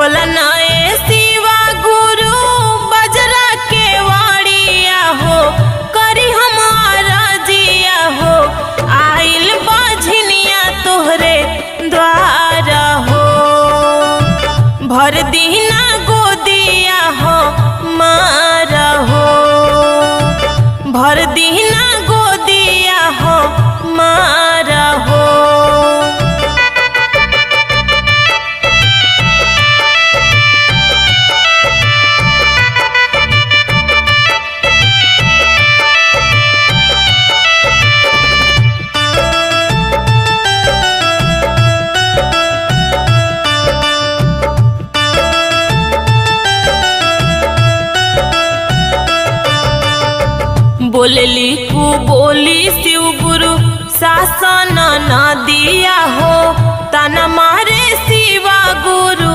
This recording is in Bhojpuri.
खोला नए शिवा गुरु बजरा के वाड़िया हो, करी हमारा जिया हो, आइल बाझनिया तोहरे द्वारा हो। भर दीना गोदिया हो मारा हो, भर दीना गोदिया हो मारा हो। बोलली कु बोली शिव गुरु शासन न दिया हो, तना मारे शिवा गुरु